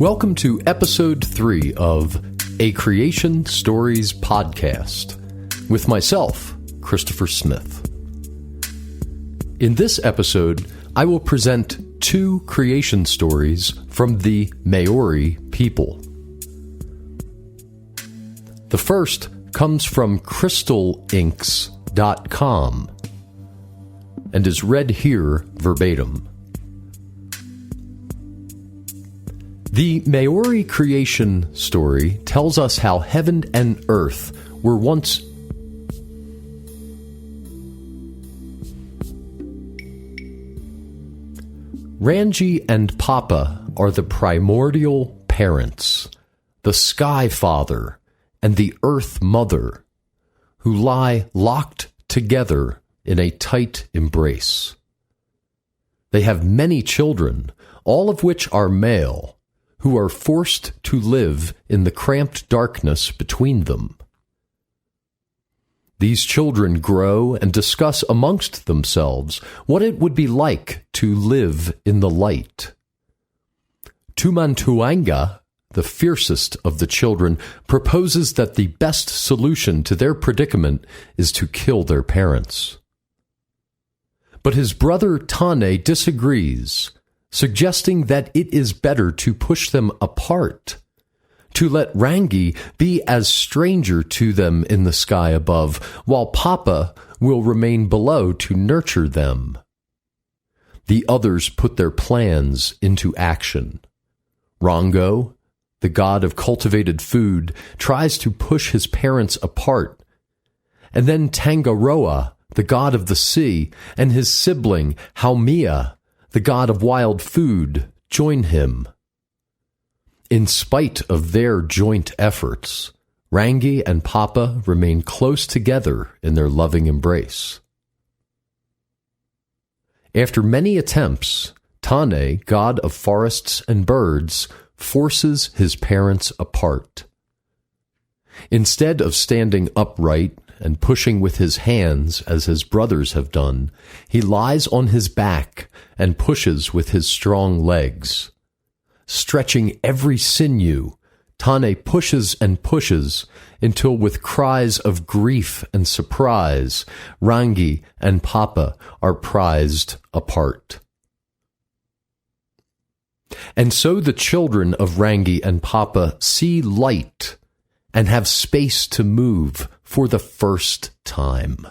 Welcome to episode 3 of A Creation Stories podcast with myself, Christopher Smith. In this episode, I will present 2 creation stories from the Maori people. The first comes from crystalinks.com and is read here verbatim. The Maori creation story tells us how heaven and earth were once Rangi and Papa are the primordial parents, the Sky Father and the Earth Mother, who lie locked together in a tight embrace. They have many children, all of which are male, who are forced to live in the cramped darkness between them. These children grow and discuss amongst themselves what it would be like to live in the light. Tumantuanga, the fiercest of the children, proposes that the best solution to their predicament is to kill their parents. But his brother Tane disagrees, suggesting that it is better to push them apart, to let Rangi be as stranger to them in the sky above, while Papa will remain below to nurture them. The others put their plans into action. Rongo, the god of cultivated food, tries to push his parents apart, and then Tangaroa, the god of the sea, and his sibling Haumea, the god of wild food, join him. In spite of their joint efforts, Rangi and Papa remain close together in their loving embrace. After many attempts, Tane, god of forests and birds, forces his parents apart. Instead of standing upright and pushing with his hands as his brothers have done, he lies on his back and pushes with his strong legs. Stretching every sinew, Tane pushes and pushes until with cries of grief and surprise, Rangi and Papa are prized apart. And so the children of Rangi and Papa see light and have space to move for the first time.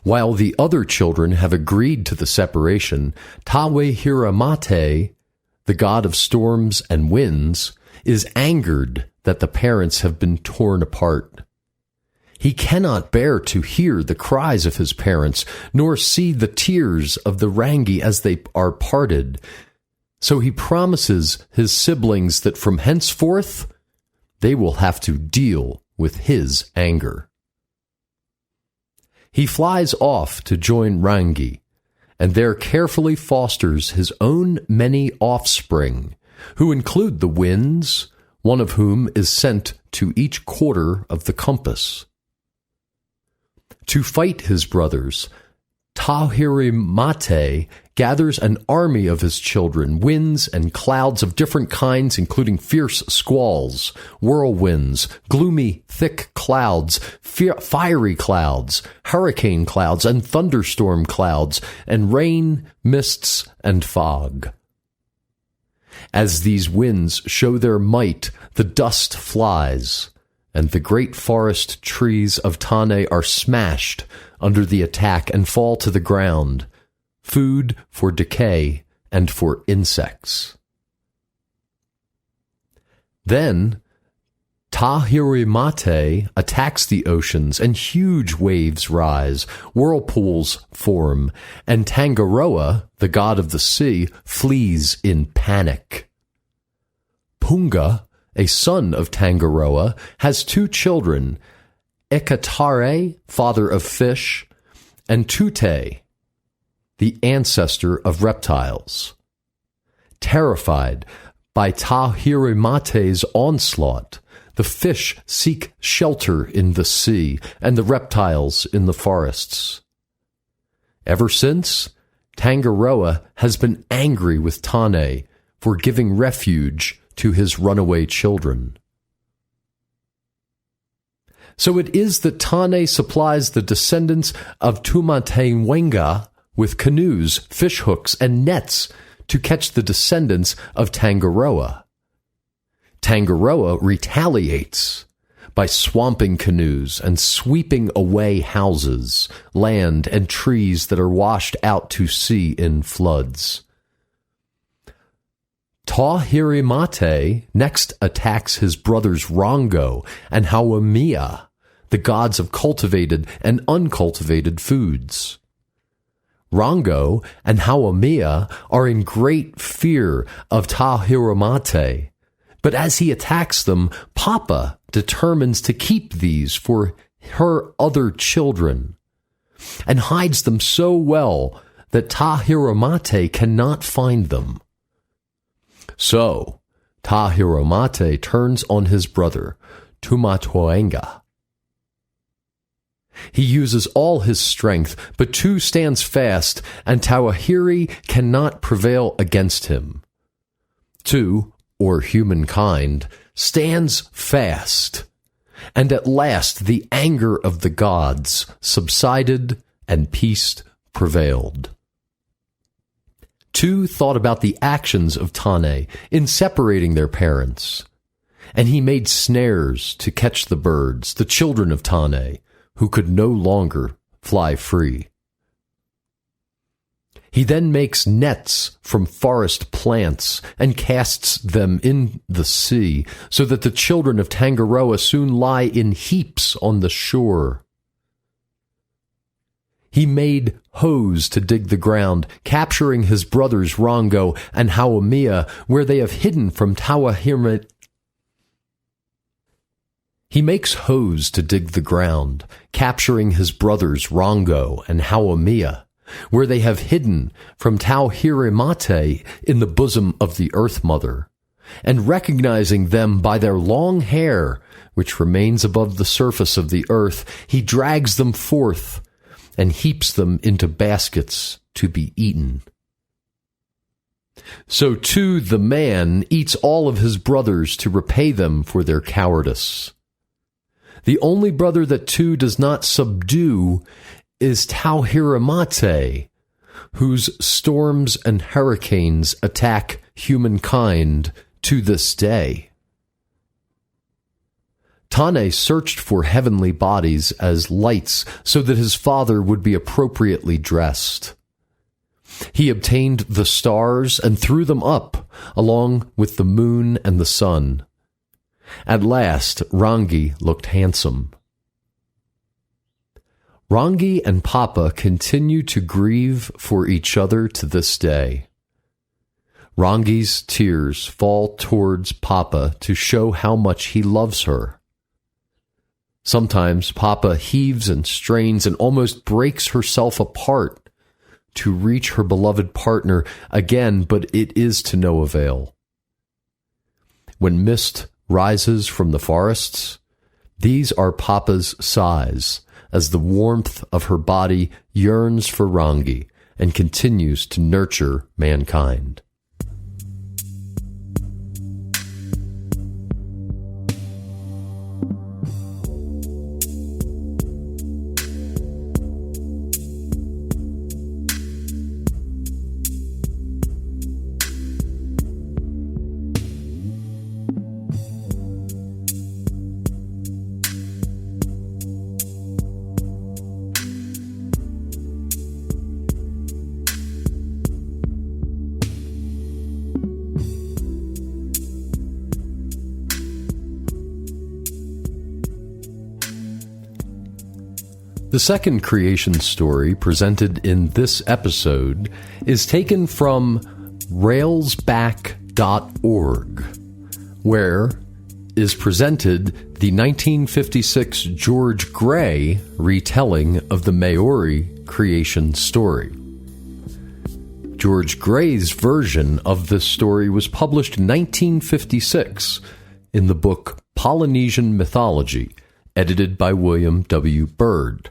While the other children have agreed to the separation, Tawehiramate, the god of storms and winds, is angered that the parents have been torn apart. He cannot bear to hear the cries of his parents, nor see the tears of the Rangi as they are parted. So he promises his siblings that from henceforth they will have to deal with his anger. He flies off to join Rangi, and there carefully fosters his own many offspring, who include the winds, one of whom is sent to each quarter of the compass. To fight his brothers, Tawehiramate gathers an army of his children, winds and clouds of different kinds, including fierce squalls, whirlwinds, gloomy, thick clouds, fiery clouds, hurricane clouds, and thunderstorm clouds, and rain, mists, and fog. As these winds show their might, the dust flies, and the great forest trees of Tane are smashed under the attack and fall to the ground, food for decay and for insects. Then Tawehiramate attacks the oceans, and huge waves rise, whirlpools form, and Tangaroa, the god of the sea, flees in panic. Punga, a son of Tangaroa, has 2 children, Ekatare, father of fish, and Tute, the ancestor of reptiles. Terrified by Tawahiramate's onslaught, the fish seek shelter in the sea, and the reptiles in the forests. Ever since, Tangaroa has been angry with Tane for giving refuge to his runaway children. So it is that Tane supplies the descendants of Tumatewenga with canoes, fishhooks, and nets to catch the descendants of Tangaroa. Tangaroa retaliates by swamping canoes and sweeping away houses, land, and trees that are washed out to sea in floods. Tahirimate next attacks his brothers Rongo and Hawamia, the gods of cultivated and uncultivated foods. Rongo and Hawamia are in great fear of Tahirimate, but as he attacks them, Papa determines to keep these for her other children and hides them so well that Tahirimate cannot find them. So, Tahirimate turns on his brother, Tumatoenga. He uses all his strength, but Tu stands fast, and Tawahiri cannot prevail against him. Tu, or humankind, stands fast, and at last the anger of the gods subsided and peace prevailed. Tu thought about the actions of Tane in separating their parents, and he made snares to catch the birds, the children of Tane, who could no longer fly free. He then makes nets from forest plants and casts them in the sea, so that the children of Tangaroa soon lie in heaps on the shore. He made hoes to dig the ground, capturing his brothers Rongo and Hawamia, where they have hidden from Tawahirimate. He makes hoes to dig the ground, capturing his brothers Rongo and Hawamia, where they have hidden from Tahirimate in the bosom of the Earth Mother, and recognizing them by their long hair, which remains above the surface of the earth, he drags them forth and heaps them into baskets to be eaten. So too the man eats all of his brothers to repay them for their cowardice. The only brother that Tu does not subdue is Tahirimate, whose storms and hurricanes attack humankind to this day. Tane searched for heavenly bodies as lights so that his father would be appropriately dressed. He obtained the stars and threw them up, along with the moon and the sun. At last, Rangi looked handsome. Rangi and Papa continue to grieve for each other to this day. Rangi's tears fall towards Papa to show how much he loves her. Sometimes Papa heaves and strains and almost breaks herself apart to reach her beloved partner again, but it is to no avail. When mist rises from the forests, these are Papa's sighs as the warmth of her body yearns for Rangi and continues to nurture mankind. The second creation story presented in this episode is taken from railsback.org, where is presented the 1956 George Gray retelling of the Maori creation story. George Gray's version of this story was published in 1956 in the book Polynesian Mythology, edited by William W. Byrd.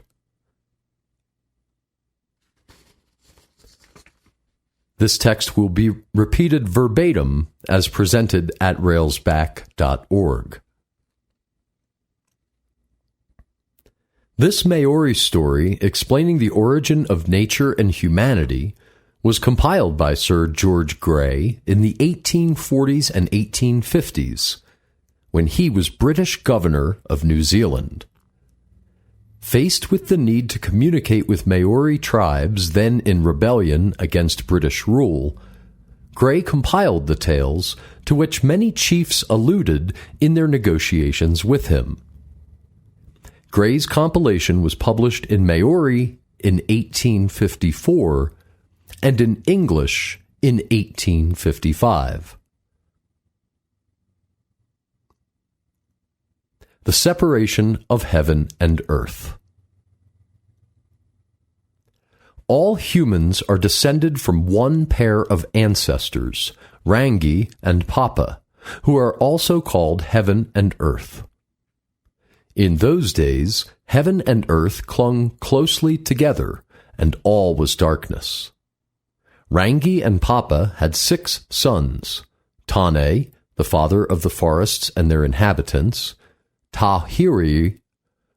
This text will be repeated verbatim as presented at railsback.org. This Maori story explaining the origin of nature and humanity was compiled by Sir George Grey in the 1840s and 1850s, when he was British Governor of New Zealand. Faced with the need to communicate with Maori tribes then in rebellion against British rule, Grey compiled the tales to which many chiefs alluded in their negotiations with him. Grey's compilation was published in Maori in 1854 and in English in 1855. The separation of heaven and earth. All humans are descended from one pair of ancestors, Rangi and Papa, who are also called heaven and earth. In those days, heaven and earth clung closely together, and all was darkness. Rangi and Papa had 6 sons: Tane, the father of the forests and their inhabitants; Tahiri,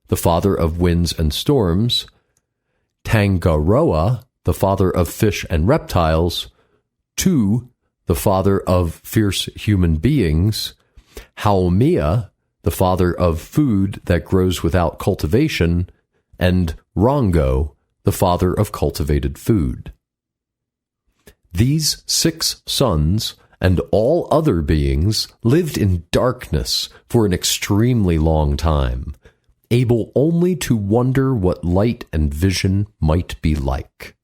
the father of winds and storms; Tangaroa, the father of fish and reptiles; Tu, the father of fierce human beings; Haumea, the father of food that grows without cultivation; and Rongo, the father of cultivated food. These 6 sons and all other beings lived in darkness for an extremely long time, able only to wonder what light and vision might be like.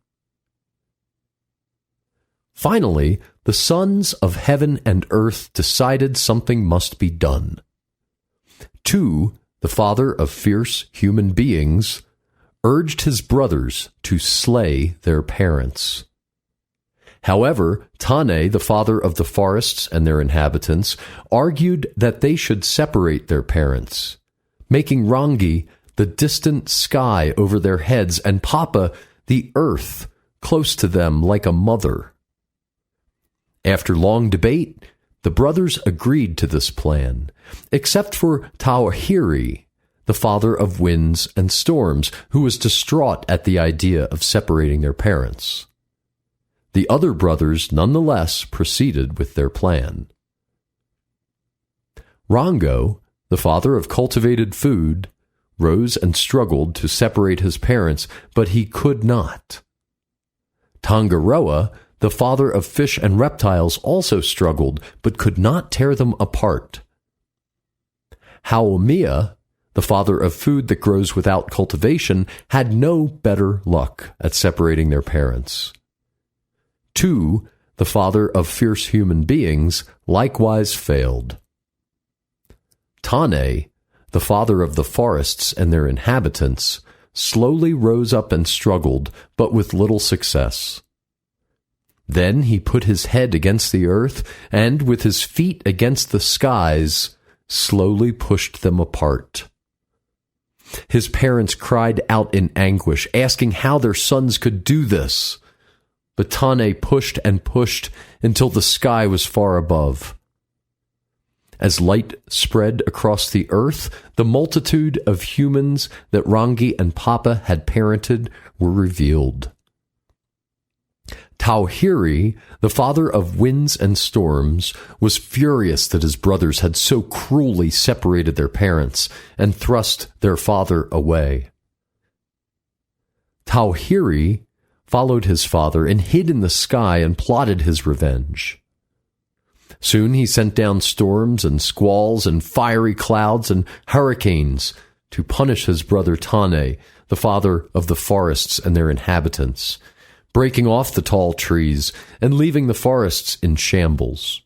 Finally, the sons of heaven and earth decided something must be done. Tu, the father of fierce human beings, urged his brothers to slay their parents. However, Tane, the father of the forests and their inhabitants, argued that they should separate their parents, making Rangi the distant sky over their heads and Papa the earth close to them like a mother. After long debate, the brothers agreed to this plan, except for Tahiri, the father of winds and storms, who was distraught at the idea of separating their parents. The other brothers nonetheless proceeded with their plan. Rongo, the father of cultivated food, rose and struggled to separate his parents, but he could not. Tangaroa, the father of fish and reptiles, also struggled, but could not tear them apart. Haumea, the father of food that grows without cultivation, had no better luck at separating their parents. Tu, the father of fierce human beings, likewise failed. Tane, the father of the forests and their inhabitants, slowly rose up and struggled, but with little success. Then he put his head against the earth, and with his feet against the skies, slowly pushed them apart. His parents cried out in anguish, asking how their sons could do this. But Tane pushed and pushed until the sky was far above. As light spread across the earth, the multitude of humans that Rangi and Papa had parented were revealed. Tahiri, the father of winds and storms, was furious that his brothers had so cruelly separated their parents and thrust their father away. Tahiri followed his father and hid in the sky and plotted his revenge. Soon he sent down storms and squalls and fiery clouds and hurricanes to punish his brother Tane, the father of the forests and their inhabitants, breaking off the tall trees and leaving the forests in shambles.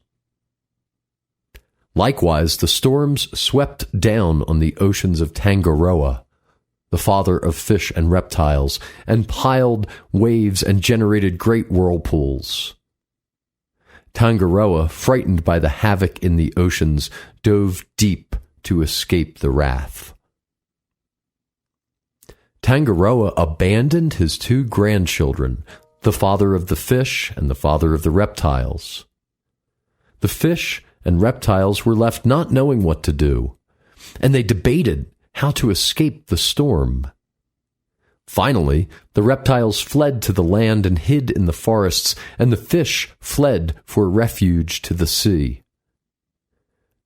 Likewise, the storms swept down on the oceans of Tangaroa, the father of fish and reptiles, and piled waves and generated great whirlpools. Tangaroa, frightened by the havoc in the oceans, dove deep to escape the wrath. Tangaroa abandoned his 2 grandchildren, the father of the fish and the father of the reptiles. The fish and reptiles were left not knowing what to do, and they debated how to escape the storm. Finally, the reptiles fled to the land and hid in the forests, and the fish fled for refuge to the sea.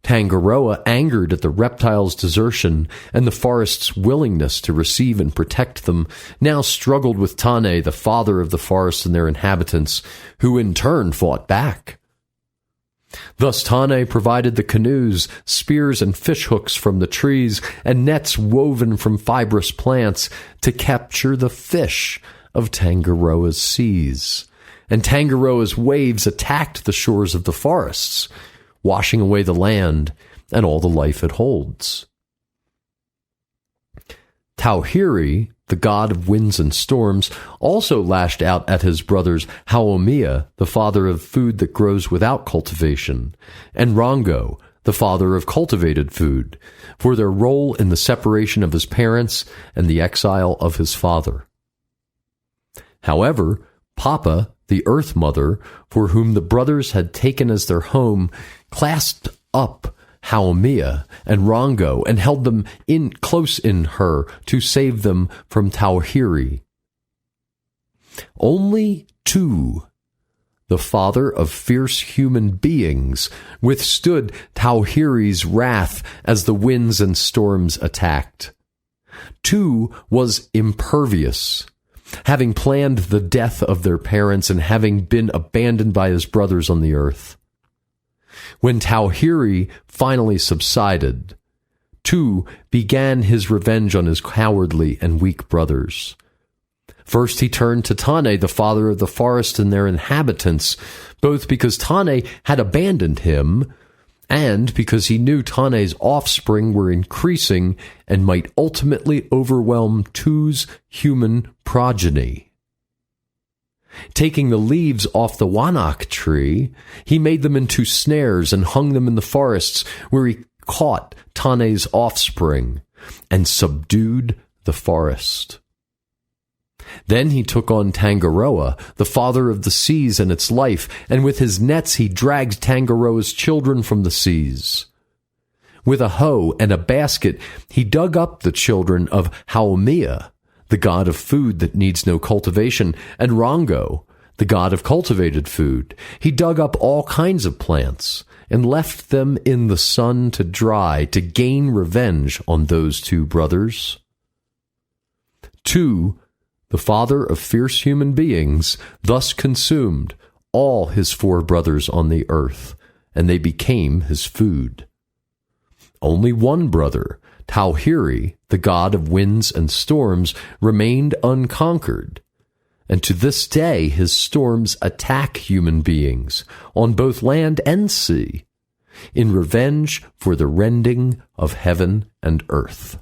Tangaroa, angered at the reptiles' desertion and the forest's willingness to receive and protect them, now struggled with Tane, the father of the forest and their inhabitants, who in turn fought back. Thus Tane provided the canoes, spears and fish hooks from the trees, and nets woven from fibrous plants to capture the fish of Tangaroa's seas. And Tangaroa's waves attacked the shores of the forests, washing away the land and all the life it holds. Tauhiri, the god of winds and storms, also lashed out at his brothers Haumea, the father of food that grows without cultivation, and Rongo, the father of cultivated food, for their role in the separation of his parents and the exile of his father. However, Papa, the Earth Mother, for whom the brothers had taken as their home, clasped up Haumea and Rongo and held them close in her to save them from Tauhiri. Only two, the father of fierce human beings, withstood Tauhiri's wrath as the winds and storms attacked. Two was impervious, having planned the death of their parents and having been abandoned by his brothers on the earth. When Tauhiri finally subsided, Tu began his revenge on his cowardly and weak brothers. First he turned to Tane, the father of the forest and their inhabitants, both because Tane had abandoned him and because he knew Tane's offspring were increasing and might ultimately overwhelm Tu's human progeny. Taking the leaves off the wanak tree, he made them into snares and hung them in the forests, where he caught Tane's offspring and subdued the forest. Then he took on Tangaroa, the father of the seas and its life, and with his nets he dragged Tangaroa's children from the seas. With a hoe and a basket, he dug up the children of Haumea, the god of food that needs no cultivation, and Rongo, the god of cultivated food. He dug up all kinds of plants and left them in the sun to dry to gain revenge on those two brothers. Tu, the father of fierce human beings, thus consumed all his four brothers on the earth, and they became his food. Only one brother, Tauhiri, the god of winds and storms, remained unconquered, and to this day his storms attack human beings on both land and sea, in revenge for the rending of heaven and earth.